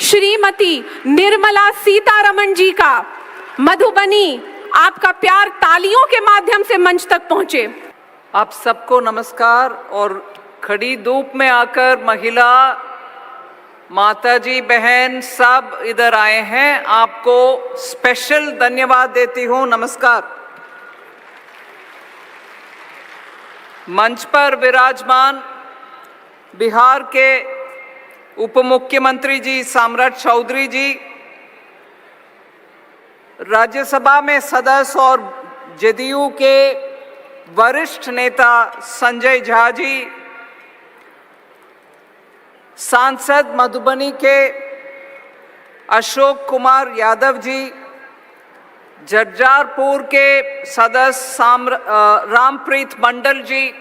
श्रीमती निर्मला सीतारमण जी का मधुबनी आपका प्यार तालियों के माध्यम से मंच तक पहुंचे। आप सबको नमस्कार। और खड़ी धूप में आकर महिला माताजी बहन सब इधर आए हैं, आपको स्पेशल धन्यवाद देती हूं। नमस्कार। मंच पर विराजमान बिहार के उप मुख्यमंत्री जी सम्राट चौधरी जी, राज्यसभा में सदस्य और जदयू के वरिष्ठ नेता संजय झा जी, सांसद मधुबनी के अशोक कुमार यादव जी, झज्जरपुर के सदस्य रामप्रीत मंडल जी,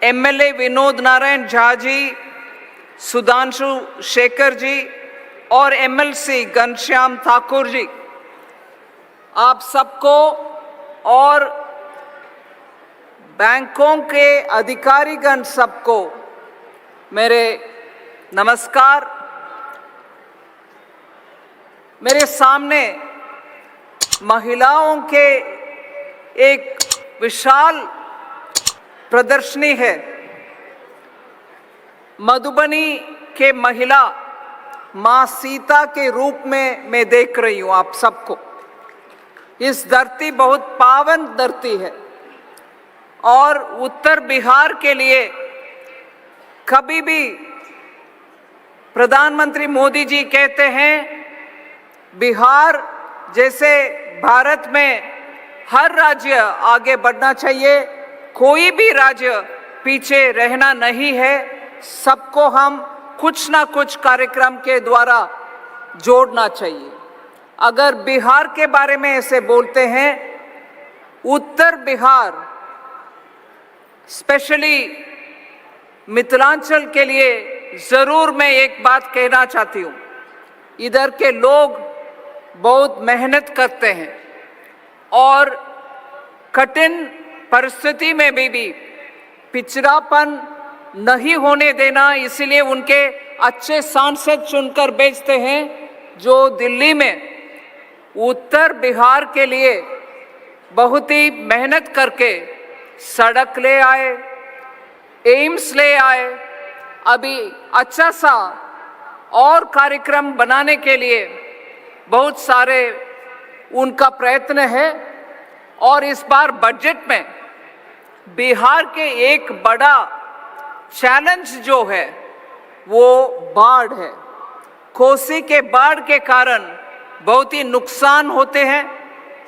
एमएलए विनोद नारायण झा जी, सुधांशु शेखर जी और एमएलसी घनश्याम ठाकुर जी, आप सबको और बैंकों के अधिकारीगण सबको मेरे नमस्कार। मेरे सामने महिलाओं के एक विशाल प्रदर्शनी है। मधुबनी के महिला मां सीता के रूप में मैं देख रही हूं आप सबको। इस धरती बहुत पावन धरती है और उत्तर बिहार के लिए कभी भी प्रधानमंत्री मोदी जी कहते हैं बिहार जैसे भारत में हर राज्य आगे बढ़ना चाहिए, कोई भी राज्य पीछे रहना नहीं है, सबको हम कुछ ना कुछ कार्यक्रम के द्वारा जोड़ना चाहिए। अगर बिहार के बारे में ऐसे बोलते हैं, उत्तर बिहार स्पेशली मिथिलांचल के लिए जरूर मैं एक बात कहना चाहती हूँ। इधर के लोग बहुत मेहनत करते हैं और कठिन परिस्थिति में भी पिछड़ापन नहीं होने देना, इसलिए उनके अच्छे सांसद चुनकर भेजते हैं जो दिल्ली में उत्तर बिहार के लिए बहुत ही मेहनत करके सड़क ले आए, एम्स ले आए, अभी अच्छा सा और कार्यक्रम बनाने के लिए बहुत सारे उनका प्रयत्न है। और इस बार बजट में बिहार के एक बड़ा चैलेंज जो है वो बाढ़ है। कोसी के बाढ़ के कारण बहुत ही नुकसान होते हैं,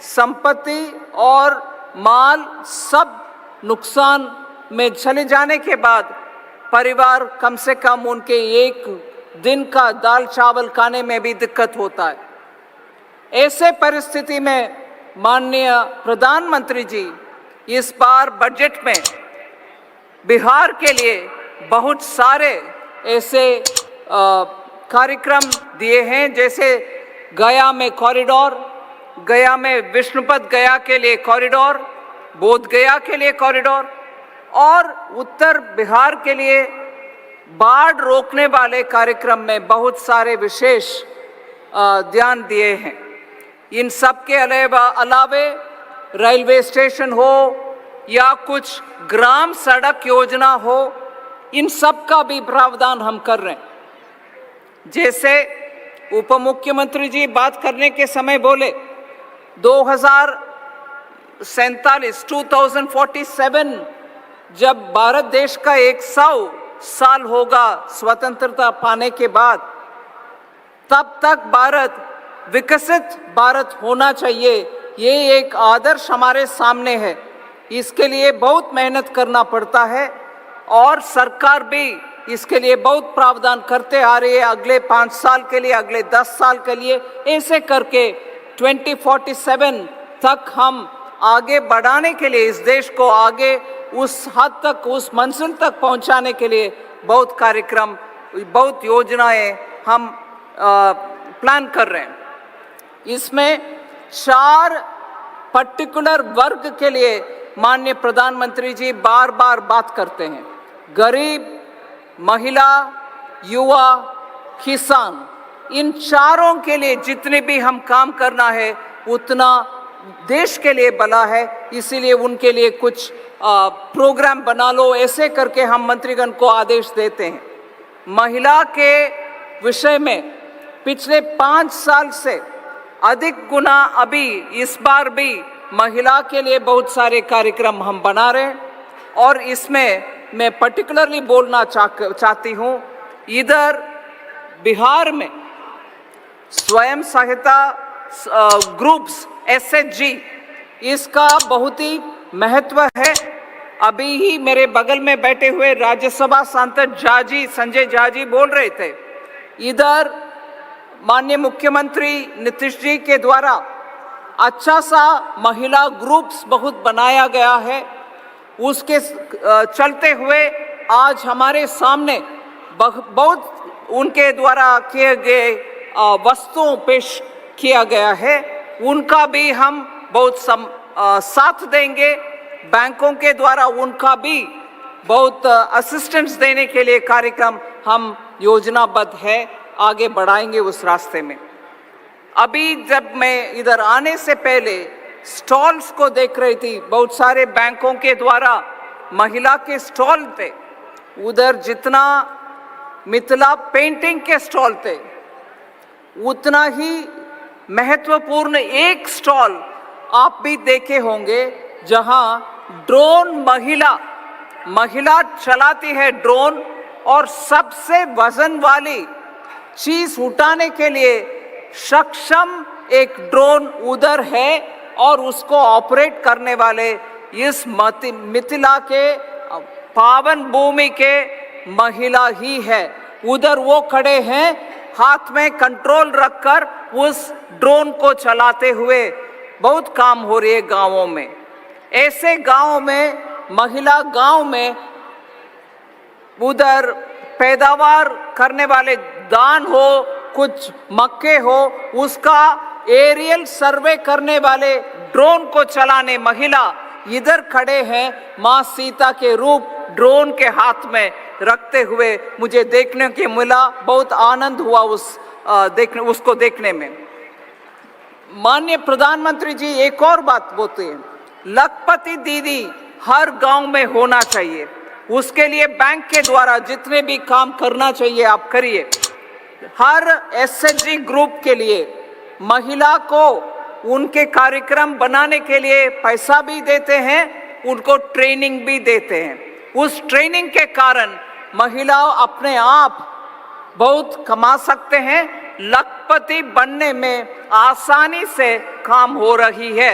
संपत्ति और माल सब नुकसान में चले जाने के बाद परिवार कम से कम उनके एक दिन का दाल चावल खाने में भी दिक्कत होता है। ऐसे परिस्थिति में माननीय प्रधानमंत्री जी इस बार बजट में बिहार के लिए बहुत सारे ऐसे कार्यक्रम दिए हैं, जैसे गया में कॉरिडोर, गया में विष्णुपद गया के लिए कॉरिडोर, बोध गया के लिए कॉरिडोर और उत्तर बिहार के लिए बाढ़ रोकने वाले कार्यक्रम में बहुत सारे विशेष ध्यान दिए हैं। इन सब के अलावे रेलवे स्टेशन हो या कुछ ग्राम सड़क योजना हो, इन सब का भी प्रावधान हम कर रहे हैं। जैसे उप मुख्यमंत्री जी बात करने के समय बोले 2047 जब भारत देश का 100 साल होगा स्वतंत्रता पाने के बाद, तब तक भारत विकसित भारत होना चाहिए। ये एक आदर्श हमारे सामने है, इसके लिए बहुत मेहनत करना पड़ता है और सरकार भी इसके लिए बहुत प्रावधान करते आ रही है। अगले 5 साल के लिए, अगले 10 साल के लिए, ऐसे करके 2047 तक हम आगे बढ़ाने के लिए, इस देश को आगे उस हद तक, उस मंजिल तक पहुंचाने के लिए बहुत कार्यक्रम, बहुत योजनाएं हम प्लान कर रहे हैं। इसमें 4 पर्टिकुलर वर्ग के लिए माननीय प्रधानमंत्री जी बार बार बात करते हैं। गरीब, महिला, युवा, किसान, इन चारों के लिए जितने भी हम काम करना है उतना देश के लिए भला है। इसीलिए उनके लिए कुछ प्रोग्राम बना लो, ऐसे करके हम मंत्रीगण को आदेश देते हैं। महिला के विषय में पिछले 5 साल से अधिक गुना अभी इस बार भी महिला के लिए बहुत सारे कार्यक्रम हम बना रहे हैं। और इसमें मैं पर्टिकुलरली बोलना चाहती हूँ, इधर बिहार में स्वयं सहायता ग्रुप्स SHG, इसका बहुत ही महत्व है। अभी ही मेरे बगल में बैठे हुए राज्यसभा सांसद जाजी, संजय जाजी बोल रहे थे, इधर माननीय मुख्यमंत्री नीतीश जी के द्वारा अच्छा सा महिला ग्रुप्स बहुत बनाया गया है। उसके चलते हुए आज हमारे सामने बहुत उनके द्वारा किए गए वस्तुओं पेश किया गया है, उनका भी हम बहुत साथ देंगे। बैंकों के द्वारा उनका भी बहुत असिस्टेंस देने के लिए कार्यक्रम हम योजनाबद्ध है, आगे बढ़ाएंगे उस रास्ते में। अभी जब मैं इधर आने से पहले स्टॉल्स को देख रही थी, बहुत सारे बैंकों के द्वारा महिला के स्टॉल थे, उधर जितना मिथिला पेंटिंग के स्टॉल थे उतना ही महत्वपूर्ण एक स्टॉल आप भी देखे होंगे, जहां ड्रोन महिला चलाती है ड्रोन, और सबसे वजन वाली चीज उठाने के लिए सक्षम एक ड्रोन उधर है और उसको ऑपरेट करने वाले इस मिथिला के पावन भूमि के महिला ही है। उधर वो खड़े हैं हाथ में कंट्रोल रखकर उस ड्रोन को चलाते हुए। बहुत काम हो रही है गांवों में, ऐसे गांवों में महिला गांव में उधर पैदावार करने वाले धान हो, कुछ मक्के हो, उसका एरियल सर्वे करने वाले ड्रोन को चलाने महिला इधर खड़े हैं, मां सीता के रूप ड्रोन के हाथ में रखते हुए मुझे देखने के मिला। बहुत आनंद हुआ उसको देखने में। माननीय प्रधानमंत्री जी एक और बात बोलते हैं, लखपति दीदी हर गांव में होना चाहिए। उसके लिए बैंक के द्वारा जितने भी काम करना चाहिए आप करिए। हर SHG ग्रुप के लिए महिला को उनके कार्यक्रम बनाने के लिए पैसा भी देते हैं, उनको ट्रेनिंग भी देते हैं। उस ट्रेनिंग के कारण महिला अपने आप बहुत कमा सकते हैं। लखपति बनने में आसानी से काम हो रही है।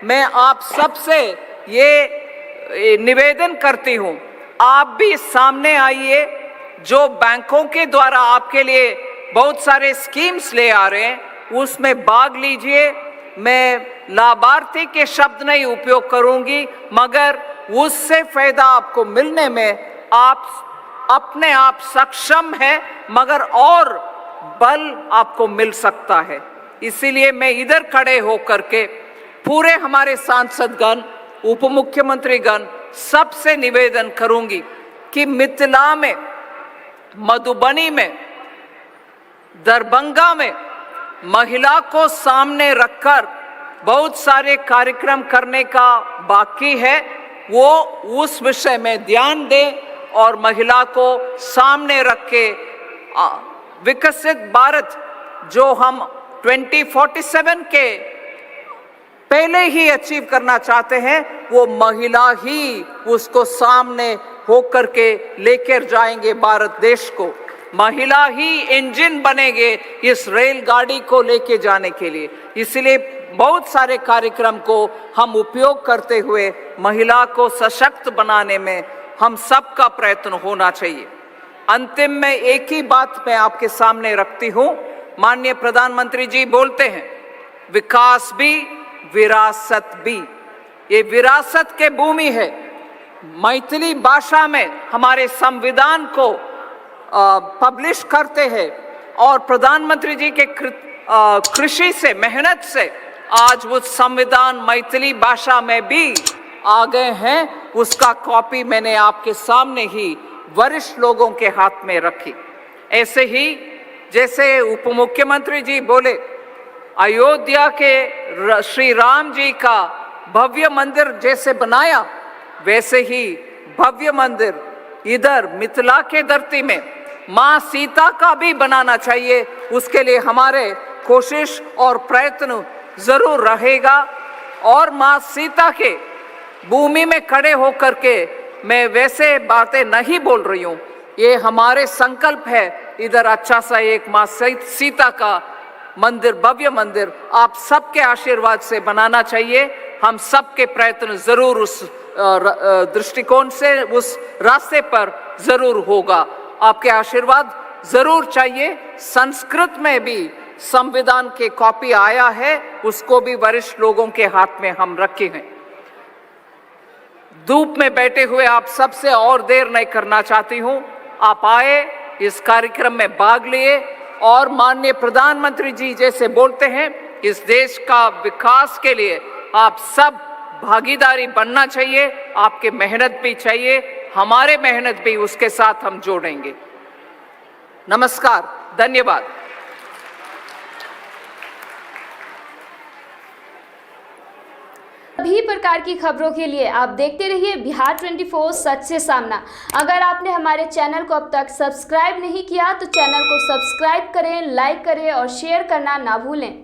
मैं आप सबसे ये निवेदन करती हूँ, आप भी सामने आइए। जो बैंकों के द्वारा आपके लिए बहुत सारे स्कीम्स ले आ रहे हैं, उसमें भाग लीजिए। मैं लाभार्थी के शब्द नहीं उपयोग करूंगी, मगर उससे फायदा आपको मिलने में आप अपने आप सक्षम है, मगर और बल आपको मिल सकता है। इसीलिए मैं इधर खड़े होकर के पूरे हमारे सांसदगण, उप मुख्यमंत्रीगण सबसे निवेदन करूंगी कि मिथिला में, मधुबनी में, दरभंगा में महिला को सामने रखकर बहुत सारे कार्यक्रम करने का बाकी है। वो उस विषय में ध्यान दें और महिला को सामने रख के विकसित भारत जो हम 2047 के पहले ही अचीव करना चाहते हैं, वो महिला ही उसको सामने होकर के लेकर जाएंगे भारत देश को। महिला ही इंजन बनेंगे इस रेलगाड़ी को लेके जाने के लिए। इसलिए बहुत सारे कार्यक्रम को हम उपयोग करते हुए महिला को सशक्त बनाने में हम सबका प्रयत्न होना चाहिए। अंतिम में एक ही बात मैं आपके सामने रखती हूं। माननीय प्रधानमंत्री जी बोलते हैं, विकास भी विरासत भी। ये विरासत के भूमि है। मैथिली भाषा में हमारे संविधान को पब्लिश करते हैं और प्रधानमंत्री जी के कृषि से, मेहनत से आज वो संविधान मैथिली भाषा में भी आ गए हैं। उसका कॉपी मैंने आपके सामने ही वरिष्ठ लोगों के हाथ में रखी। ऐसे ही जैसे उप मुख्यमंत्री जी बोले, अयोध्या के श्री राम जी का भव्य मंदिर जैसे बनाया, वैसे ही भव्य मंदिर इधर मिथिला के धरती में मां सीता का भी बनाना चाहिए। उसके लिए हमारे कोशिश और प्रयत्न जरूर रहेगा। और मां सीता के भूमि में खड़े होकर के मैं वैसे बातें नहीं बोल रही हूं, ये हमारे संकल्प है। इधर अच्छा सा एक मां सीता का मंदिर, भव्य मंदिर आप सबके आशीर्वाद से बनाना चाहिए। हम सबके प्रयत्न जरूर उस दृष्टिकोण से, उस रास्ते पर जरूर होगा। आपके आशीर्वाद जरूर चाहिए। संस्कृत में भी संविधान की कॉपी आया है, उसको भी वरिष्ठ लोगों के हाथ में हम रखे हैं। धूप में बैठे हुए आप सबसे और देर नहीं करना चाहती हूं, आप आए, इस कार्यक्रम में भाग लिए और माननीय प्रधानमंत्री जी जैसे बोलते हैं, इस देश का विकास के लिए आप सब भागीदारी बनना चाहिए। आपके मेहनत भी चाहिए, हमारे मेहनत भी उसके साथ हम जोड़ेंगे। नमस्कार, धन्यवाद। सभी प्रकार की खबरों के लिए आप देखते रहिए बिहार 24 सच से सामना। अगर आपने हमारे चैनल को अब तक सब्सक्राइब नहीं किया तो चैनल को सब्सक्राइब करें, लाइक करें और शेयर करना ना भूलें।